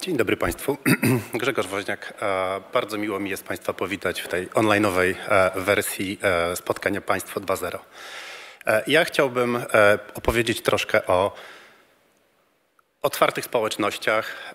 Dzień dobry Państwu. Grzegorz Woźniak. Bardzo miło mi jest Państwa powitać w tej online'owej wersji spotkania Państwo 2.0. Ja chciałbym opowiedzieć troszkę o otwartych społecznościach.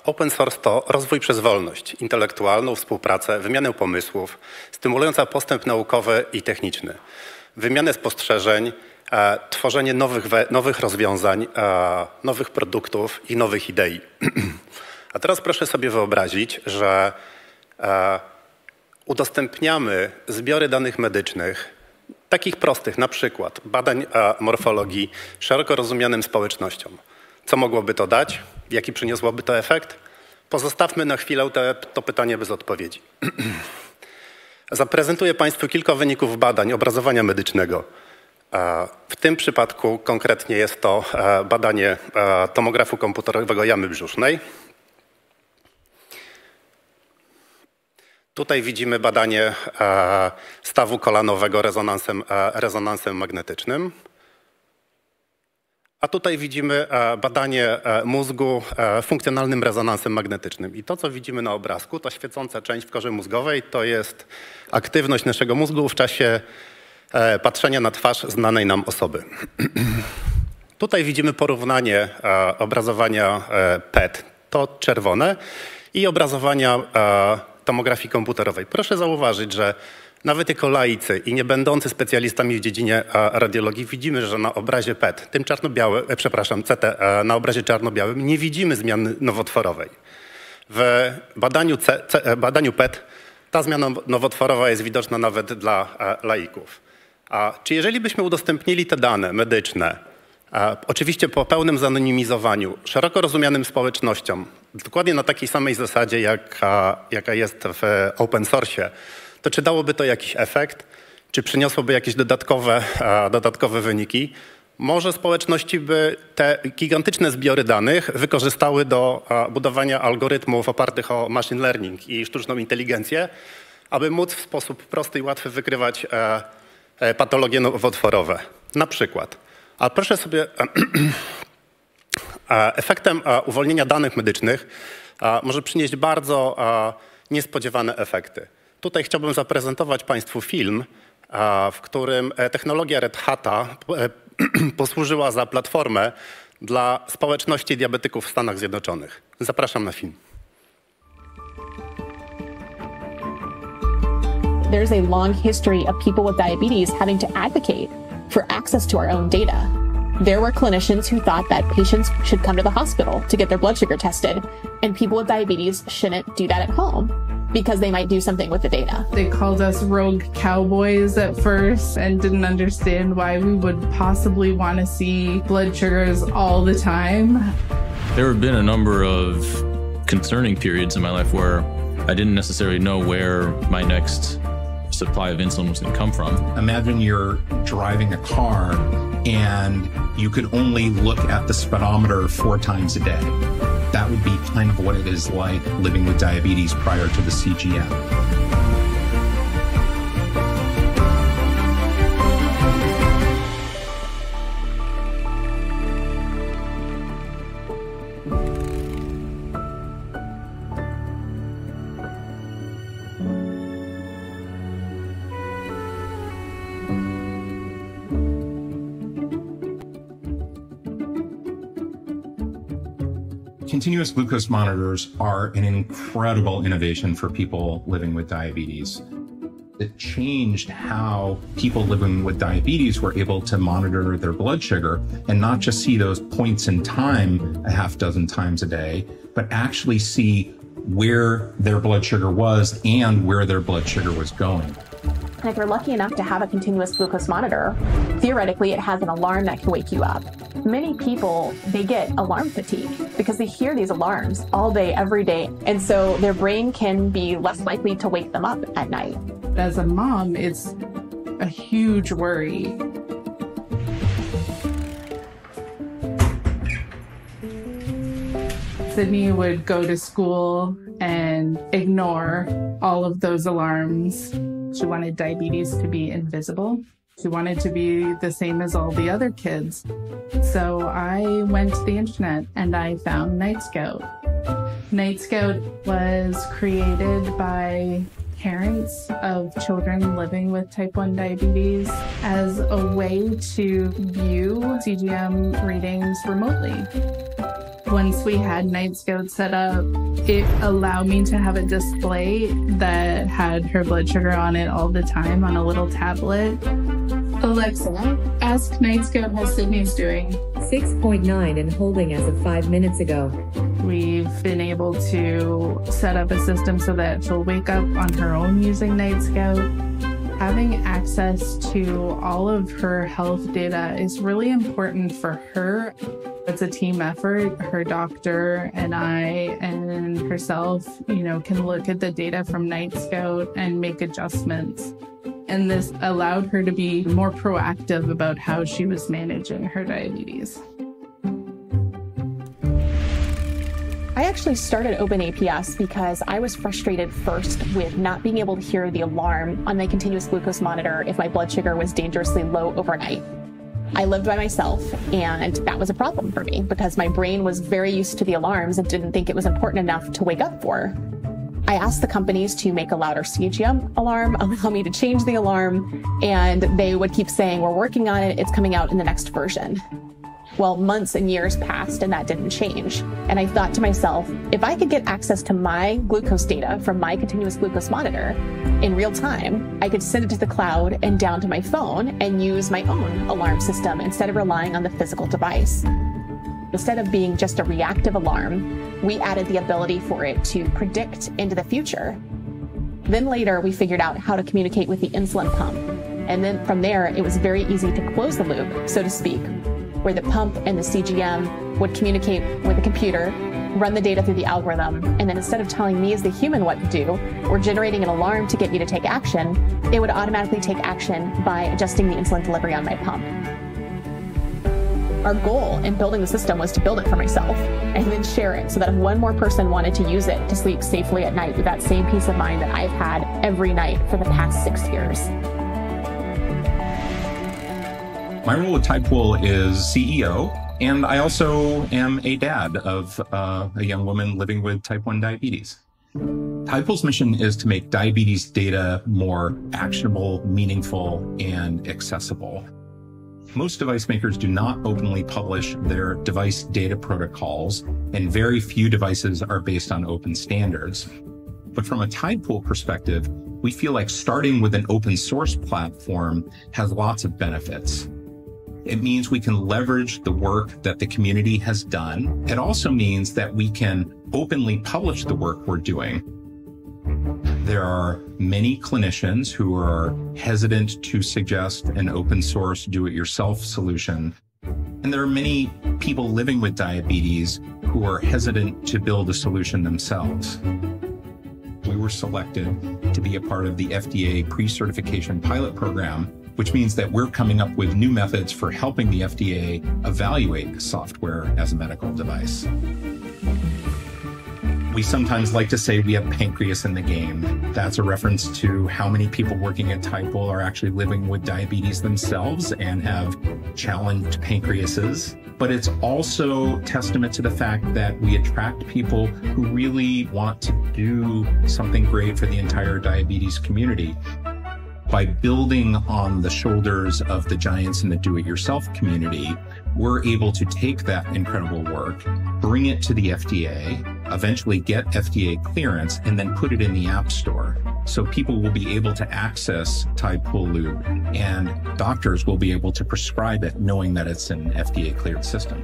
Open source to rozwój przez wolność intelektualną, współpracę, wymianę pomysłów, stymulująca postęp naukowy i techniczny, wymianę spostrzeżeń, tworzenie nowych rozwiązań, nowych produktów i nowych idei. A teraz proszę sobie wyobrazić, że udostępniamy zbiory danych medycznych, takich prostych, na przykład badań morfologii, szeroko rozumianym społecznościom. Co mogłoby to dać? Jaki przyniosłoby to efekt? Pozostawmy na chwilę to pytanie bez odpowiedzi. Zaprezentuję Państwu kilka wyników badań obrazowania medycznego. W tym przypadku konkretnie jest to badanie tomografu komputerowego jamy brzusznej. Tutaj widzimy badanie stawu kolanowego rezonansem magnetycznym. A tutaj widzimy badanie mózgu funkcjonalnym rezonansem magnetycznym. I to, co widzimy na obrazku, to świecąca część w korze mózgowej, to jest aktywność naszego mózgu w czasie patrzenia na twarz znanej nam osoby. Tutaj widzimy porównanie obrazowania PET, to czerwone, i obrazowania tomografii komputerowej. Proszę zauważyć, że nawet jako laicy i nie będący specjalistami w dziedzinie radiologii widzimy, że na obrazie PET, tym czarno-białym, CT, na obrazie czarno-białym nie widzimy zmiany nowotworowej. W badaniu PET ta zmiana nowotworowa jest widoczna nawet dla laików. Czy jeżeli byśmy udostępnili te dane medyczne, oczywiście po pełnym zanonimizowaniu, szeroko rozumianym społecznościom, dokładnie na takiej samej zasadzie, jaka jest w open source, to czy dałoby to jakiś efekt? Czy przyniosłoby jakieś dodatkowe wyniki? Może społeczności by te gigantyczne zbiory danych wykorzystały do budowania algorytmów opartych o machine learning i sztuczną inteligencję, aby móc w sposób prosty i łatwy wykrywać patologie nowotworowe. Na przykład. A proszę sobie, efektem uwolnienia danych medycznych może przynieść bardzo niespodziewane efekty. Tutaj chciałbym zaprezentować Państwu film, w którym technologia Red Hata posłużyła za platformę dla społeczności diabetyków w Stanach Zjednoczonych. Zapraszam na film. There's a long history of people with diabetes having to advocate for access to our own data. There were clinicians who thought that patients should come to the hospital to get their blood sugar tested, and people with diabetes shouldn't do that at home because they might do something with the data. They called us rogue cowboys at first and didn't understand why we would possibly want to see blood sugars all the time. There have been a number of concerning periods in my life where I didn't necessarily know where my next supply of insulin was going to come from. Imagine you're driving a car and you could only look at the speedometer 4 times a day. That would be kind of what it is like living with diabetes prior to the CGM. Continuous glucose monitors are an incredible innovation for people living with diabetes. It changed how people living with diabetes were able to monitor their blood sugar and not just see those points in time a half dozen times a day, but actually see where their blood sugar was and where their blood sugar was going. And if you're lucky enough to have a continuous glucose monitor, theoretically it has an alarm that can wake you up. Many people, they get alarm fatigue because they hear these alarms all day, every day. And so their brain can be less likely to wake them up at night. As a mom, it's a huge worry. Sydney would go to school and ignore all of those alarms. She wanted diabetes to be invisible. She wanted to be the same as all the other kids. So I went to the internet and I found Night Scout. Night Scout was created by parents of children living with type 1 diabetes as a way to view CGM readings remotely. Once we had Night Scout set up, it allowed me to have a display that had her blood sugar on it all the time on a little tablet. Alexa, ask Night Scout how Sydney's doing. 6.9 and holding as of 5 minutes ago. We've been able to set up a system so that she'll wake up on her own using Night Scout. Having access to all of her health data is really important for her. It's a team effort. Her doctor and I and herself, can look at the data from Night Scout and make adjustments. And this allowed her to be more proactive about how she was managing her diabetes. I actually started OpenAPS because I was frustrated first with not being able to hear the alarm on my continuous glucose monitor if my blood sugar was dangerously low overnight. I lived by myself, and that was a problem for me because my brain was very used to the alarms and didn't think it was important enough to wake up for. I asked the companies to make a louder CGM alarm, allow me to change the alarm, and they would keep saying, we're working on it, it's coming out in the next version. Well, months and years passed and that didn't change. And I thought to myself, if I could get access to my glucose data from my continuous glucose monitor in real time, I could send it to the cloud and down to my phone and use my own alarm system instead of relying on the physical device. Instead of being just a reactive alarm, we added the ability for it to predict into the future. Then later, we figured out how to communicate with the insulin pump. And then from there, it was very easy to close the loop, so to speak, where the pump and the CGM would communicate with the computer, run the data through the algorithm, and then instead of telling me as the human what to do, or generating an alarm to get me to take action, it would automatically take action by adjusting the insulin delivery on my pump. Our goal in building the system was to build it for myself and then share it so that if one more person wanted to use it to sleep safely at night with that same peace of mind that I've had every night for the past 6 years. My role at Typepool is CEO, and I also am a dad of a young woman living with type 1 diabetes. Typepool's mission is to make diabetes data more actionable, meaningful, and accessible. Most device makers do not openly publish their device data protocols, and very few devices are based on open standards. But from a Typepool perspective, we feel like starting with an open source platform has lots of benefits. It means we can leverage the work that the community has done. It also means that we can openly publish the work we're doing. There are many clinicians who are hesitant to suggest an open source do-it-yourself solution. And there are many people living with diabetes who are hesitant to build a solution themselves. We were selected to be a part of the FDA pre-certification pilot program, which means that we're coming up with new methods for helping the FDA evaluate software as a medical device. We sometimes like to say we have pancreas in the game. That's a reference to how many people working at Typepool are actually living with diabetes themselves and have challenged pancreases. But it's also testament to the fact that we attract people who really want to do something great for the entire diabetes community. By building on the shoulders of the giants in the do-it-yourself community, we're able to take that incredible work, bring it to the FDA, eventually get FDA clearance, and then put it in the App Store. So people will be able to access Typepool Loop, and doctors will be able to prescribe it knowing that it's an FDA-cleared system.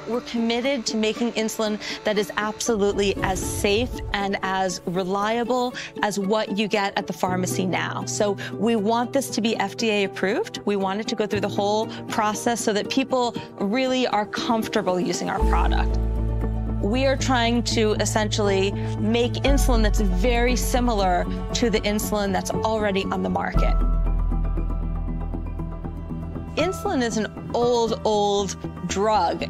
We're committed to making insulin that is absolutely as safe and as reliable as what you get at the pharmacy now. So we want this to be FDA approved. We want it to go through the whole process so that people really are comfortable using our product. We are trying to essentially make insulin that's very similar to the insulin that's already on the market. Insulin is an old drug.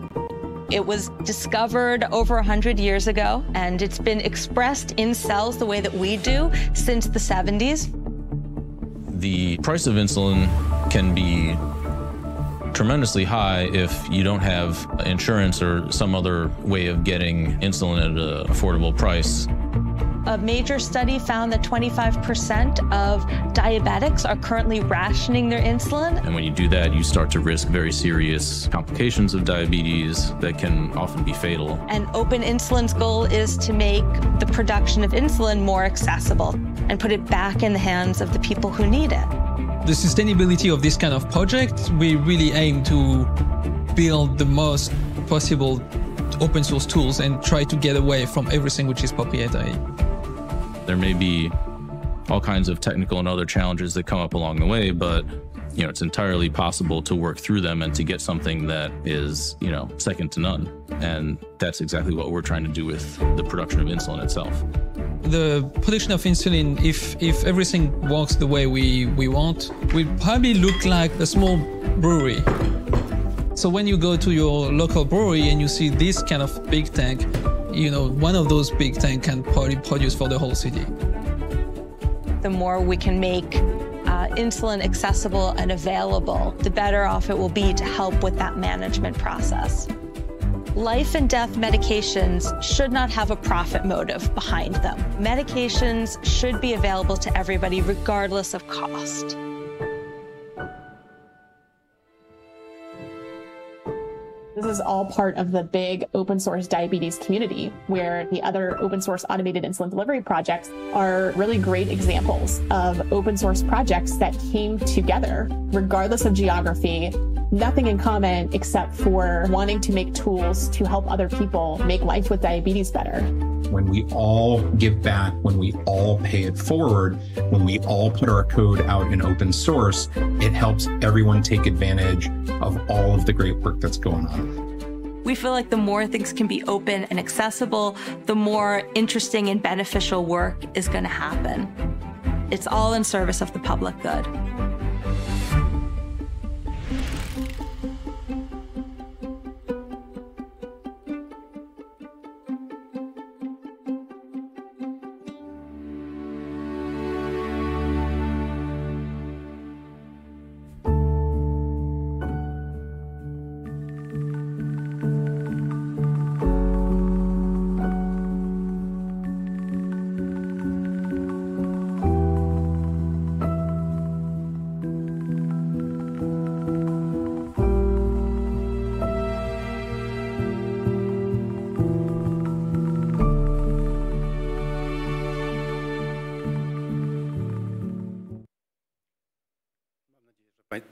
It was discovered over 100 years ago, and it's been expressed in cells the way that we do since the 70s. The price of insulin can be tremendously high if you don't have insurance or some other way of getting insulin at an affordable price. A major study found that 25% of diabetics are currently rationing their insulin. And when you do that, you start to risk very serious complications of diabetes that can often be fatal. And Open Insulin's goal is to make the production of insulin more accessible and put it back in the hands of the people who need it. The sustainability of this kind of project, we really aim to build the most possible open source tools and try to get away from everything which is proprietary. There may be all kinds of technical and other challenges that come up along the way, but it's entirely possible to work through them and to get something that is, second to none. And that's exactly what we're trying to do with the production of insulin itself. The production of insulin, if everything works the way we want, will probably look like a small brewery. So when you go to your local brewery and you see this kind of big tank, one of those big tanks can probably produce for the whole city. The more we can make insulin accessible and available, the better off it will be to help with that management process. Life and death medications should not have a profit motive behind them. Medications should be available to everybody regardless of cost. This is all part of the big open source diabetes community, where the other open source automated insulin delivery projects are really great examples of open source projects that came together regardless of geography, nothing in common except for wanting to make tools to help other people make life with diabetes better. When we all give back, when we all pay it forward, when we all put our code out in open source, it helps everyone take advantage of all of the great work that's going on. We feel like the more things can be open and accessible, the more interesting and beneficial work is going to happen. It's all in service of the public good.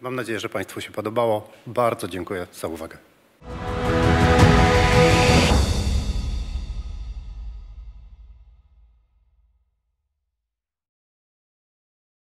Mam nadzieję, że Państwu się podobało. Bardzo dziękuję za uwagę.